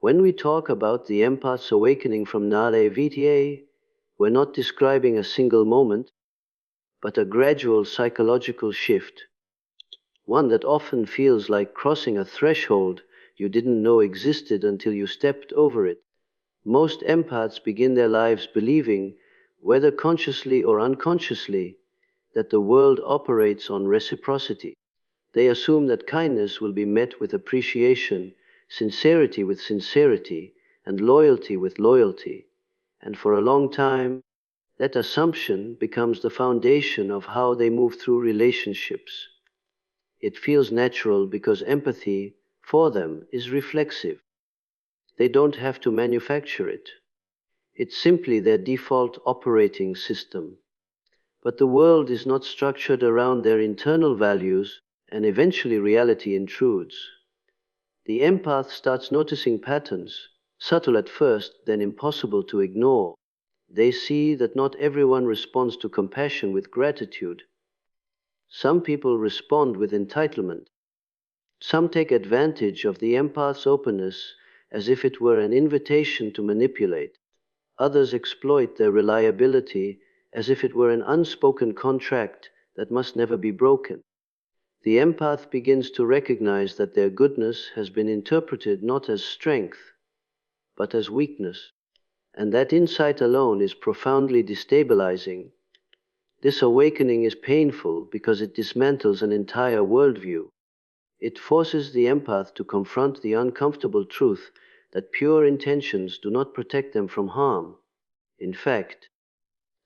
When we talk about the empath's awakening from Nale VTA, we're not describing a single moment, but a gradual psychological shift, one that often feels like crossing a threshold you didn't know existed until you stepped over it. Most empaths begin their lives believing, whether consciously or unconsciously, that the world operates on reciprocity. They assume that kindness will be met with appreciation, sincerity with sincerity, and loyalty with loyalty. And for a long time, that assumption becomes the foundation of how they move through relationships. It feels natural because empathy, for them, is reflexive. They don't have to manufacture it. It's simply their default operating system. But the world is not structured around their internal values, and eventually reality intrudes. The empath starts noticing patterns, subtle at first, then impossible to ignore. They see that not everyone responds to compassion with gratitude. Some people respond with entitlement. Some take advantage of the empath's openness as if it were an invitation to manipulate. Others exploit their reliability as if it were an unspoken contract that must never be broken. The empath begins to recognize that their goodness has been interpreted not as strength, but as weakness. And that insight alone is profoundly destabilizing. This awakening is painful because it dismantles an entire worldview. It forces the empath to confront the uncomfortable truth that pure intentions do not protect them from harm. In fact,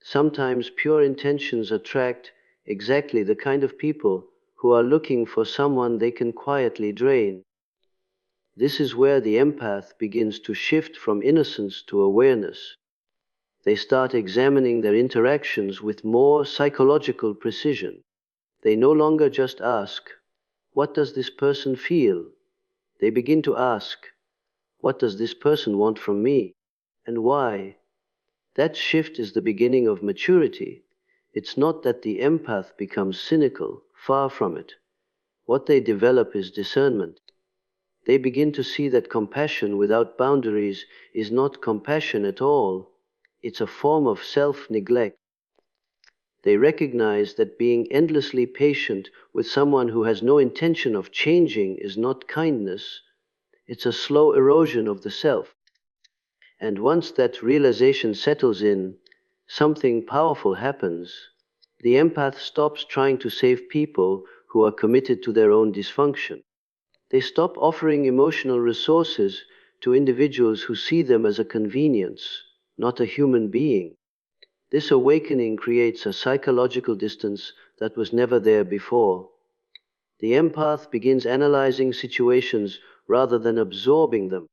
sometimes pure intentions attract exactly the kind of people who are looking for someone they can quietly drain. This is where the empath begins to shift from innocence to awareness. They start examining their interactions with more psychological precision. They no longer just ask, "What does this person feel?" They begin to ask, "What does this person want from me? And why?" That shift is the beginning of maturity. It's not that the empath becomes cynical, far from it. What they develop is discernment. They begin to see that compassion without boundaries is not compassion at all. It's a form of self-neglect. They recognize that being endlessly patient with someone who has no intention of changing is not kindness. It's a slow erosion of the self. And once that realization settles in, something powerful happens. The empath stops trying to save people who are committed to their own dysfunction. They stop offering emotional resources to individuals who see them as a convenience, not a human being. This awakening creates a psychological distance that was never there before. The empath begins analyzing situations rather than absorbing them.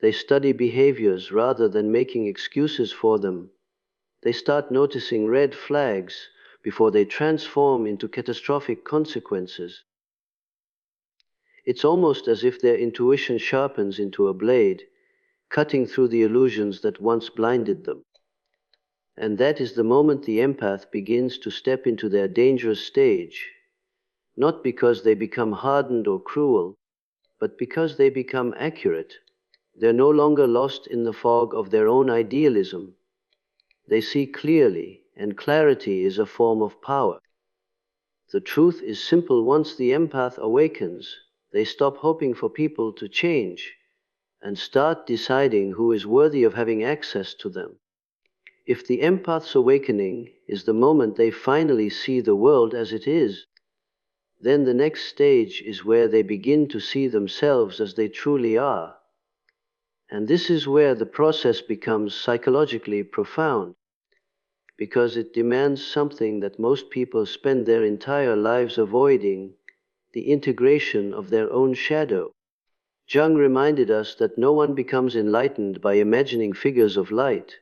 They study behaviors rather than making excuses for them. They start noticing red flags before they transform into catastrophic consequences. It's almost as if their intuition sharpens into a blade, cutting through the illusions that once blinded them. And that is the moment the empath begins to step into their dangerous stage, not because they become hardened or cruel, but because they become accurate. They're no longer lost in the fog of their own idealism. They see clearly, and clarity is a form of power. The truth is simple. Once the empath awakens, they stop hoping for people to change and start deciding who is worthy of having access to them. If the empath's awakening is the moment they finally see the world as it is, then the next stage is where they begin to see themselves as they truly are. And this is where the process becomes psychologically profound, because it demands something that most people spend their entire lives avoiding: the integration of their own shadow. Jung reminded us that no one becomes enlightened by imagining figures of light,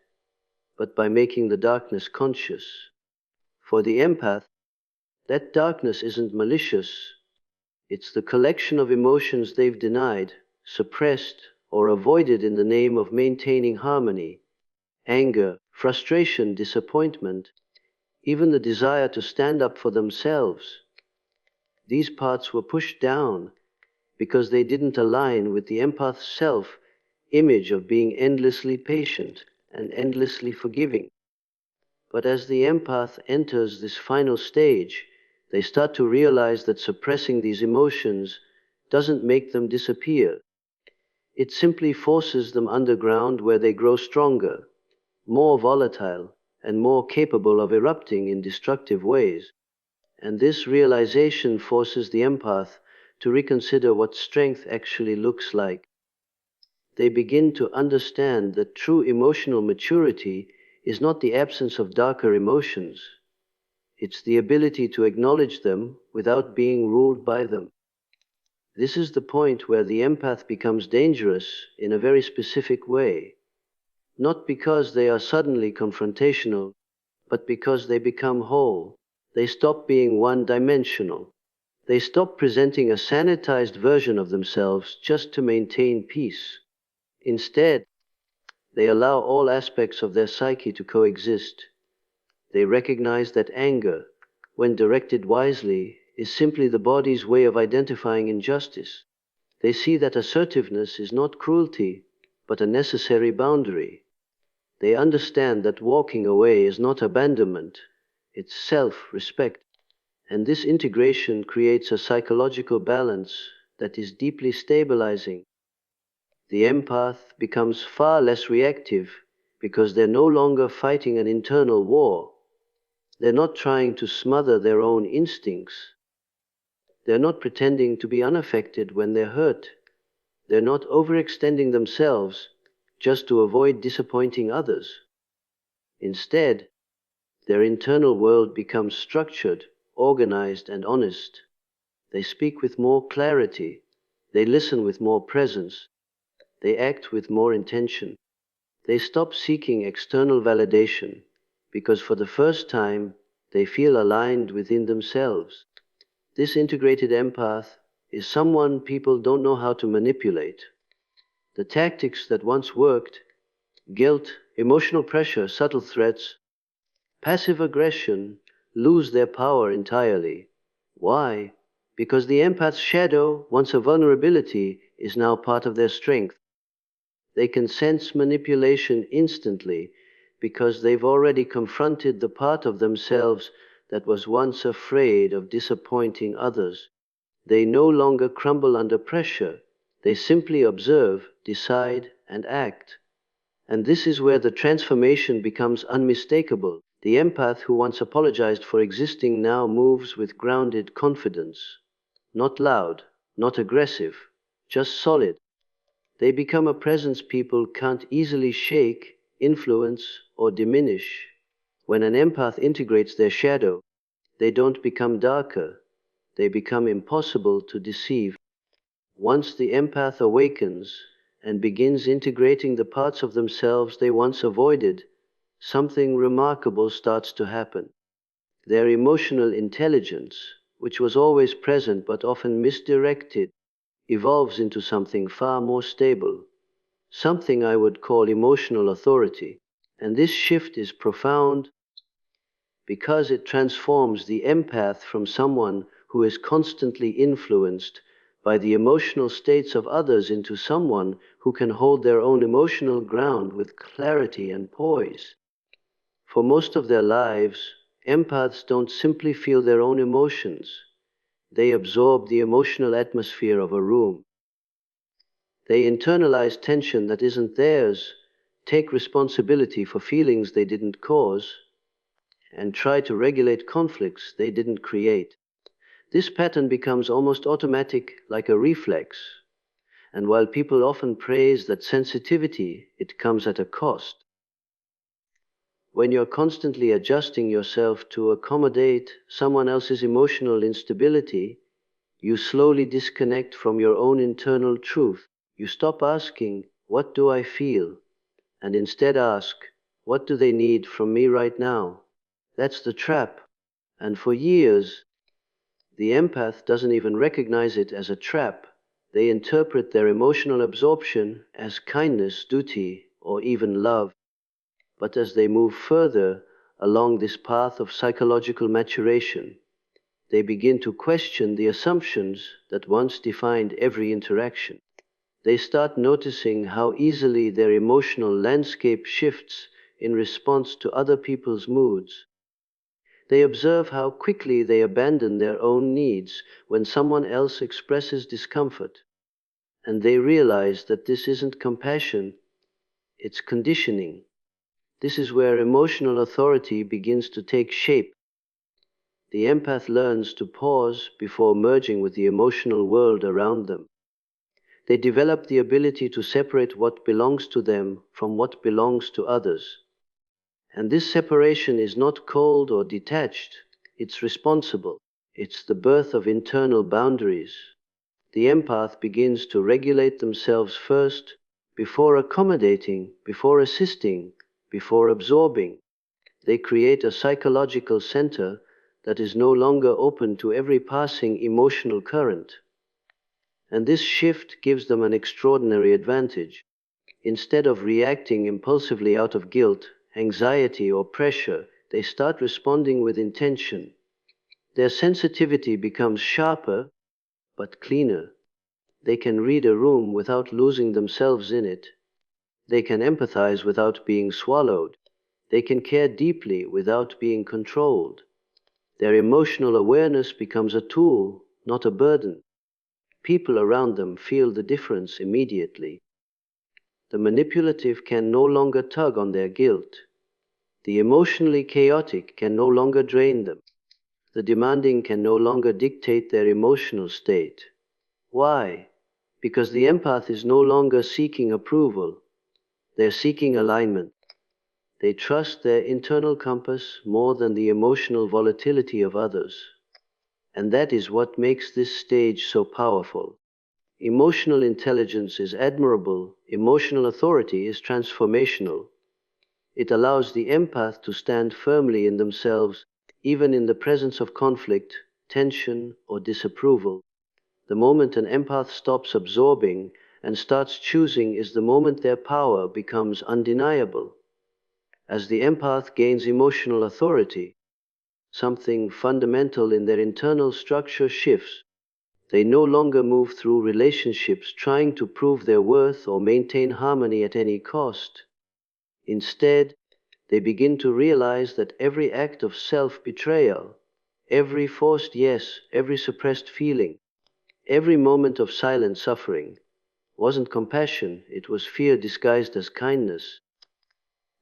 but by making the darkness conscious. For the empath, that darkness isn't malicious. It's the collection of emotions they've denied, suppressed, or avoided in the name of maintaining harmony: anger, frustration, disappointment, even the desire to stand up for themselves. These parts were pushed down because they didn't align with the empath's self image of being endlessly patient and endlessly forgiving. But as the empath enters this final stage, they start to realize that suppressing these emotions doesn't make them disappear. It simply forces them underground where they grow stronger, more volatile, and more capable of erupting in destructive ways. And this realization forces the empath to reconsider what strength actually looks like. They begin to understand that true emotional maturity is not the absence of darker emotions. It's the ability to acknowledge them without being ruled by them. This is the point where the empath becomes dangerous in a very specific way. Not because they are suddenly confrontational, but because they become whole. They stop being one-dimensional. They stop presenting a sanitized version of themselves just to maintain peace. Instead, they allow all aspects of their psyche to coexist. They recognize that anger, when directed wisely, is simply the body's way of identifying injustice. They see that assertiveness is not cruelty, but a necessary boundary. They understand that walking away is not abandonment, it's self-respect. And this integration creates a psychological balance that is deeply stabilizing. The empath becomes far less reactive because they're no longer fighting an internal war. They're not trying to smother their own instincts. They're not pretending to be unaffected when they're hurt. They're not overextending themselves just to avoid disappointing others. Instead, their internal world becomes structured, organized, and honest. They speak with more clarity. They listen with more presence. They act with more intention. They stop seeking external validation because for the first time they feel aligned within themselves. This integrated empath is someone people don't know how to manipulate. The tactics that once worked, guilt, emotional pressure, subtle threats, passive aggression, lose their power entirely. Why? Because the empath's shadow, once a vulnerability, is now part of their strength. They can sense manipulation instantly because they've already confronted the part of themselves that was once afraid of disappointing others. They no longer crumble under pressure. They simply observe, decide, and act. And this is where the transformation becomes unmistakable. The empath who once apologized for existing now moves with grounded confidence. Not loud, not aggressive, just solid. They become a presence people can't easily shake, influence, or diminish. When an empath integrates their shadow, they don't become darker. They become impossible to deceive. Once the empath awakens and begins integrating the parts of themselves they once avoided, something remarkable starts to happen. Their emotional intelligence, which was always present but often misdirected, evolves into something far more stable, something I would call emotional authority. And this shift is profound because it transforms the empath from someone who is constantly influenced by the emotional states of others into someone who can hold their own emotional ground with clarity and poise. For most of their lives, empaths don't simply feel their own emotions. They absorb the emotional atmosphere of a room. They internalize tension that isn't theirs, take responsibility for feelings they didn't cause, and try to regulate conflicts they didn't create. This pattern becomes almost automatic, like a reflex. And while people often praise that sensitivity, it comes at a cost. When you're constantly adjusting yourself to accommodate someone else's emotional instability, you slowly disconnect from your own internal truth. You stop asking, "What do I feel?" and instead ask, "What do they need from me right now?" That's the trap. And for years, the empath doesn't even recognize it as a trap. They interpret their emotional absorption as kindness, duty, or even love. But as they move further along this path of psychological maturation, they begin to question the assumptions that once defined every interaction. They start noticing how easily their emotional landscape shifts in response to other people's moods. They observe how quickly they abandon their own needs when someone else expresses discomfort. And they realize that this isn't compassion, it's conditioning. This is where emotional authority begins to take shape. The empath learns to pause before merging with the emotional world around them. They develop the ability to separate what belongs to them from what belongs to others. And this separation is not cold or detached, it's responsible. It's the birth of internal boundaries. The empath begins to regulate themselves first, before accommodating, before assisting, before absorbing. They create a psychological center that is no longer open to every passing emotional current. And this shift gives them an extraordinary advantage. Instead of reacting impulsively out of guilt, anxiety, or pressure, they start responding with intention. Their sensitivity becomes sharper, but cleaner. They can read a room without losing themselves in it. They can empathize without being swallowed. They can care deeply without being controlled. Their emotional awareness becomes a tool, not a burden. People around them feel the difference immediately. The manipulative can no longer tug on their guilt. The emotionally chaotic can no longer drain them. The demanding can no longer dictate their emotional state. Why? Because the empath is no longer seeking approval. They're seeking alignment. They trust their internal compass more than the emotional volatility of others. And that is what makes this stage so powerful. Emotional intelligence is admirable. Emotional authority is transformational. It allows the empath to stand firmly in themselves, even in the presence of conflict, tension, or disapproval. The moment an empath stops absorbing and starts choosing is the moment their power becomes undeniable. As the empath gains emotional authority, something fundamental in their internal structure shifts. They no longer move through relationships trying to prove their worth or maintain harmony at any cost. Instead, they begin to realize that every act of self-betrayal, every forced yes, every suppressed feeling, every moment of silent suffering wasn't compassion, it was fear disguised as kindness.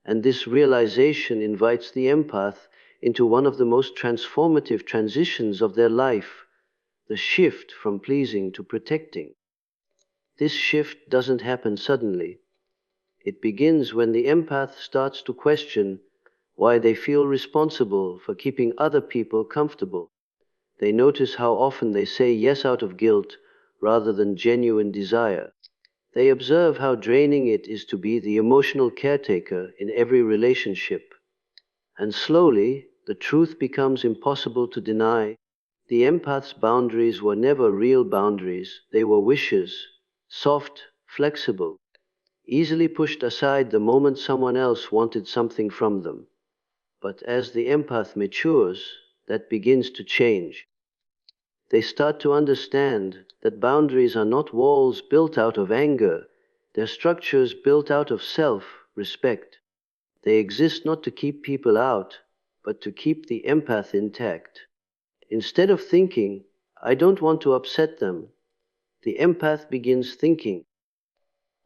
And this realization invites the empath into one of the most transformative transitions of their life, the shift from pleasing to protecting. This shift doesn't happen suddenly. It begins when the empath starts to question why they feel responsible for keeping other people comfortable. They notice how often they say yes out of guilt rather than genuine desire. They observe how draining it is to be the emotional caretaker in every relationship. And slowly, the truth becomes impossible to deny. The empath's boundaries were never real boundaries, they were wishes, soft, flexible, easily pushed aside the moment someone else wanted something from them. But as the empath matures, that begins to change. They start to understand that boundaries are not walls built out of anger, they're structures built out of self-respect. They exist not to keep people out, but to keep the empath intact. Instead of thinking, I don't want to upset them, the empath begins thinking,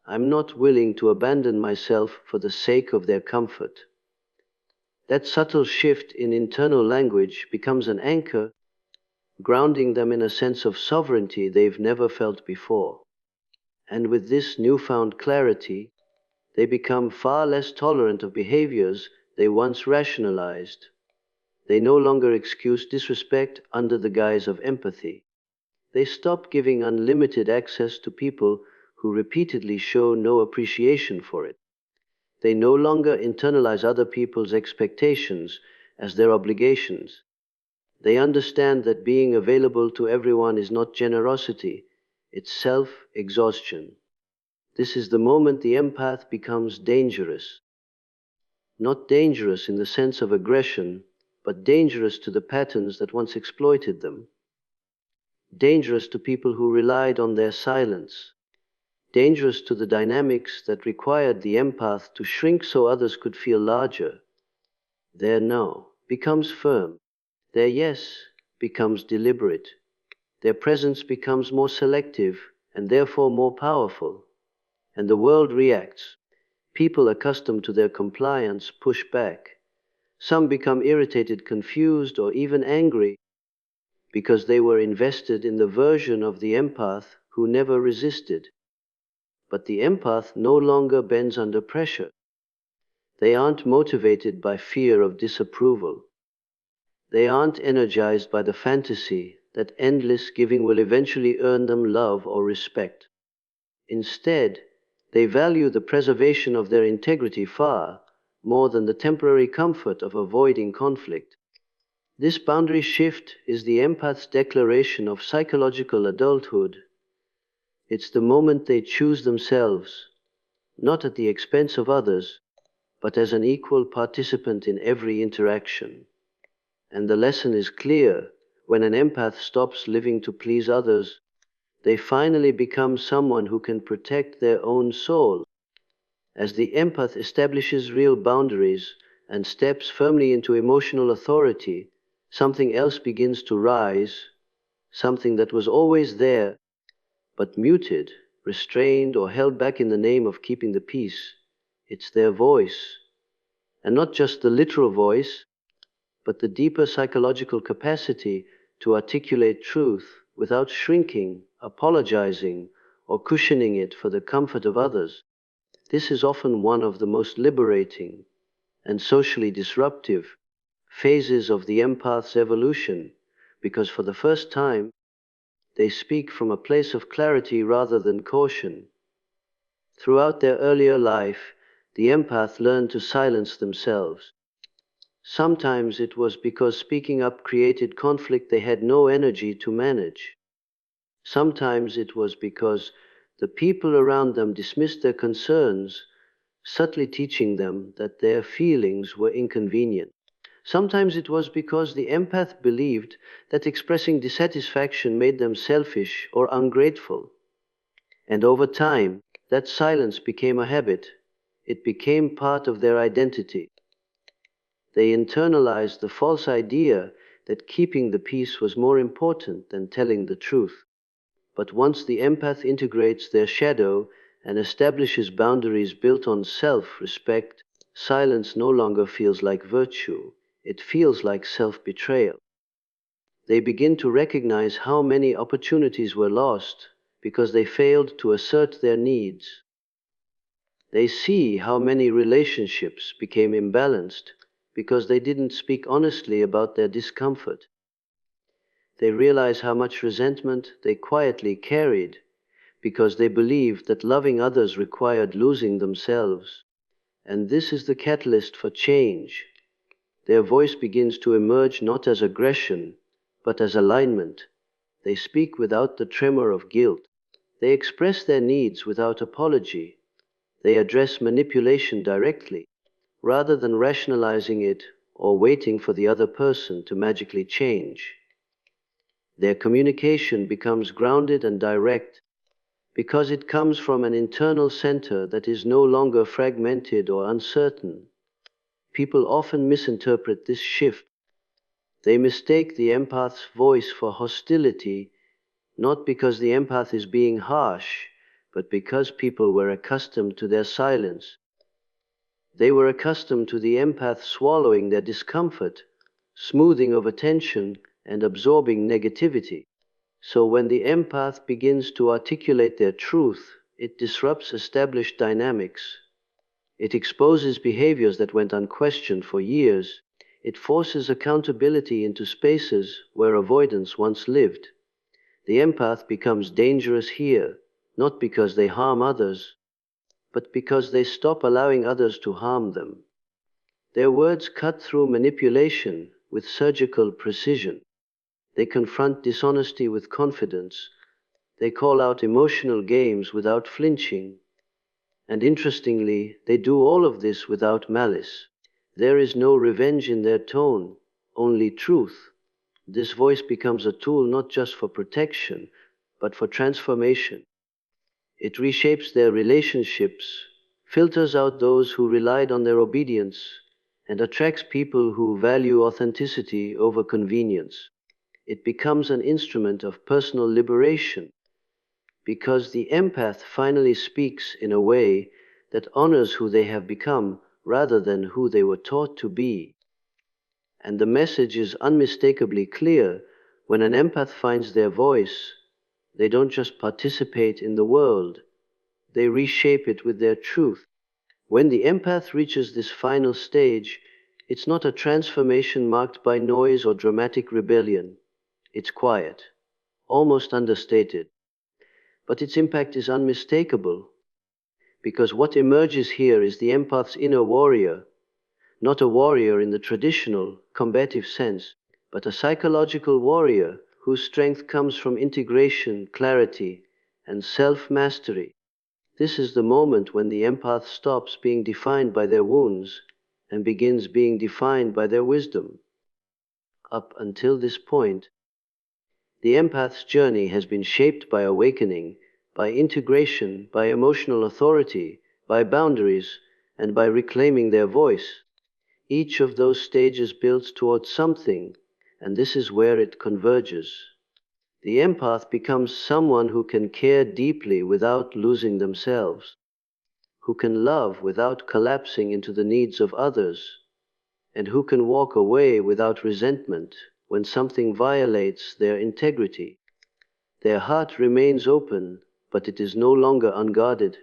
I'm not willing to abandon myself for the sake of their comfort. That subtle shift in internal language becomes an anchor, grounding them in a sense of sovereignty they've never felt before. And with this newfound clarity, they become far less tolerant of behaviors they once rationalized. They no longer excuse disrespect under the guise of empathy. They stop giving unlimited access to people who repeatedly show no appreciation for it. They no longer internalize other people's expectations as their obligations. They understand that being available to everyone is not generosity, it's self-exhaustion. This is the moment the empath becomes dangerous. Not dangerous in the sense of aggression, but dangerous to the patterns that once exploited them. Dangerous to people who relied on their silence. dangerous to the dynamics that required the empath to shrink so others could feel larger. Their no becomes firm. Their yes becomes deliberate. Their presence becomes more selective and therefore more powerful. And the world reacts. People accustomed to their compliance push back. Some become irritated, confused, or even angry because they were invested in the version of the empath who never resisted. But the empath no longer bends under pressure. They aren't motivated by fear of disapproval. They aren't energized by the fantasy that endless giving will eventually earn them love or respect. Instead, they value the preservation of their integrity far more than the temporary comfort of avoiding conflict. This boundary shift is the empath's declaration of psychological adulthood. It's the moment they choose themselves, not at the expense of others, but as an equal participant in every interaction. And the lesson is clear: when an empath stops living to please others, they finally become someone who can protect their own soul. As the empath establishes real boundaries and steps firmly into emotional authority, something else begins to rise, something that was always there, but muted, restrained, or held back in the name of keeping the peace. It's their voice. And not just the literal voice, but the deeper psychological capacity to articulate truth without shrinking, apologizing, or cushioning it for the comfort of others. This is often one of the most liberating and socially disruptive phases of the empath's evolution, because for the first time, they speak from a place of clarity rather than caution. Throughout their earlier life, the empath learned to silence themselves. Sometimes it was because speaking up created conflict they had no energy to manage. Sometimes it was because the people around them dismissed their concerns, subtly teaching them that their feelings were inconvenient. Sometimes it was because the empath believed that expressing dissatisfaction made them selfish or ungrateful. And over time, that silence became a habit. It became part of their identity. They internalized the false idea that keeping the peace was more important than telling the truth. But once the empath integrates their shadow and establishes boundaries built on self-respect, silence no longer feels like virtue. It feels like self-betrayal. They begin to recognize how many opportunities were lost because they failed to assert their needs. They see how many relationships became imbalanced because they didn't speak honestly about their discomfort. They realize how much resentment they quietly carried because they believed that loving others required losing themselves. And this is the catalyst for change. Their voice begins to emerge not as aggression, but as alignment. They speak without the tremor of guilt. They express their needs without apology. They address manipulation directly, rather than rationalizing it or waiting for the other person to magically change. Their communication becomes grounded and direct because it comes from an internal center that is no longer fragmented or uncertain. People often misinterpret this shift. They mistake the empath's voice for hostility, not because the empath is being harsh, but because people were accustomed to their silence. They were accustomed to the empath swallowing their discomfort, smoothing over tension, and absorbing negativity. So when the empath begins to articulate their truth, it disrupts established dynamics. It exposes behaviors that went unquestioned for years. It forces accountability into spaces where avoidance once lived. The empath becomes dangerous here, not because they harm others, but because they stop allowing others to harm them. Their words cut through manipulation with surgical precision. They confront dishonesty with confidence. They call out emotional games without flinching. And interestingly, they do all of this without malice. There is no revenge in their tone, only truth. This voice becomes a tool not just for protection, but for transformation. It reshapes their relationships, filters out those who relied on their obedience, and attracts people who value authenticity over convenience. It becomes an instrument of personal liberation, because the empath finally speaks in a way that honors who they have become rather than who they were taught to be. And the message is unmistakably clear. When an empath finds their voice, they don't just participate in the world, they reshape it with their truth. When the empath reaches this final stage, it's not a transformation marked by noise or dramatic rebellion. It's quiet, almost understated. But its impact is unmistakable, because what emerges here is the empath's inner warrior, not a warrior in the traditional, combative sense, but a psychological warrior whose strength comes from integration, clarity, and self-mastery. This is the moment when the empath stops being defined by their wounds and begins being defined by their wisdom. Up until this point, the empath's journey has been shaped by awakening, by integration, by emotional authority, by boundaries, and by reclaiming their voice. Each of those stages builds towards something, and this is where it converges. The empath becomes someone who can care deeply without losing themselves, who can love without collapsing into the needs of others, and who can walk away without resentment when something violates their integrity. Their heart remains open, but it is no longer unguarded.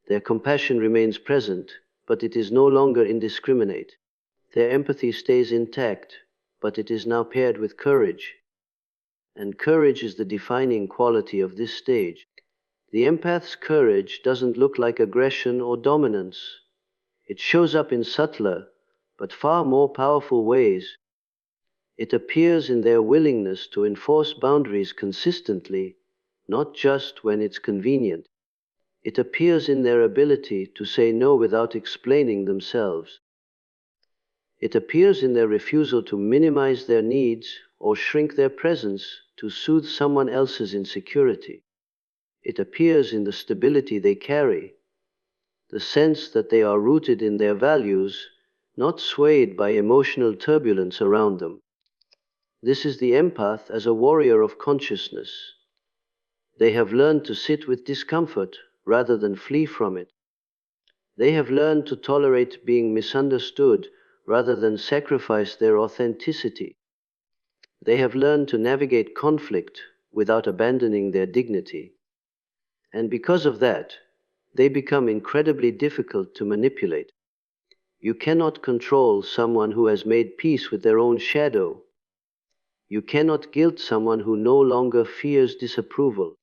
Their compassion remains present, but it is no longer indiscriminate. Their empathy stays intact, but it is now paired with courage. And courage is the defining quality of this stage. The empath's courage doesn't look like aggression or dominance. It shows up in subtler, but far more powerful ways. It appears in their willingness to enforce boundaries consistently, not just when it's convenient. It appears in their ability to say no without explaining themselves. It appears in their refusal to minimize their needs or shrink their presence to soothe someone else's insecurity. It appears in the stability they carry, the sense that they are rooted in their values, not swayed by emotional turbulence around them. This is the empath as a warrior of consciousness. They have learned to sit with discomfort rather than flee from it. They have learned to tolerate being misunderstood rather than sacrifice their authenticity. They have learned to navigate conflict without abandoning their dignity. And because of that, they become incredibly difficult to manipulate. You cannot control someone who has made peace with their own shadow. You cannot guilt someone who no longer fears disapproval.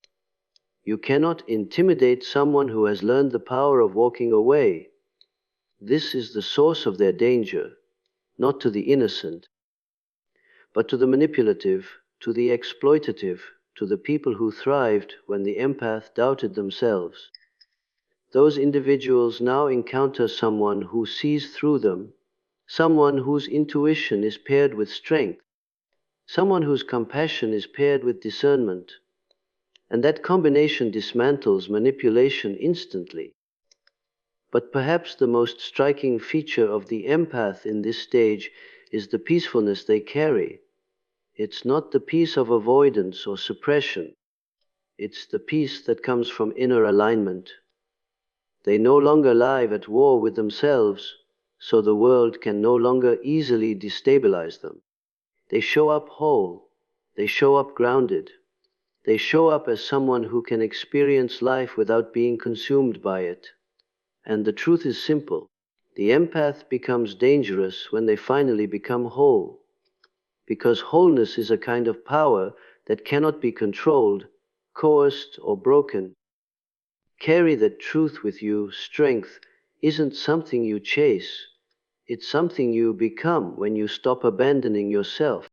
You cannot intimidate someone who has learned the power of walking away. This is the source of their danger, not to the innocent, but to the manipulative, to the exploitative, to the people who thrived when the empath doubted themselves. Those individuals now encounter someone who sees through them, someone whose intuition is paired with strength, someone whose compassion is paired with discernment, and that combination dismantles manipulation instantly. But perhaps the most striking feature of the empath in this stage is the peacefulness they carry. It's not the peace of avoidance or suppression. It's the peace that comes from inner alignment. They no longer live at war with themselves, so the world can no longer easily destabilize them. They show up whole. They show up grounded. They show up as someone who can experience life without being consumed by it. And the truth is simple. The empath becomes dangerous when they finally become whole. Because wholeness is a kind of power that cannot be controlled, coerced, or broken. Carry that truth with you. Strength isn't something you chase. It's something you become when you stop abandoning yourself.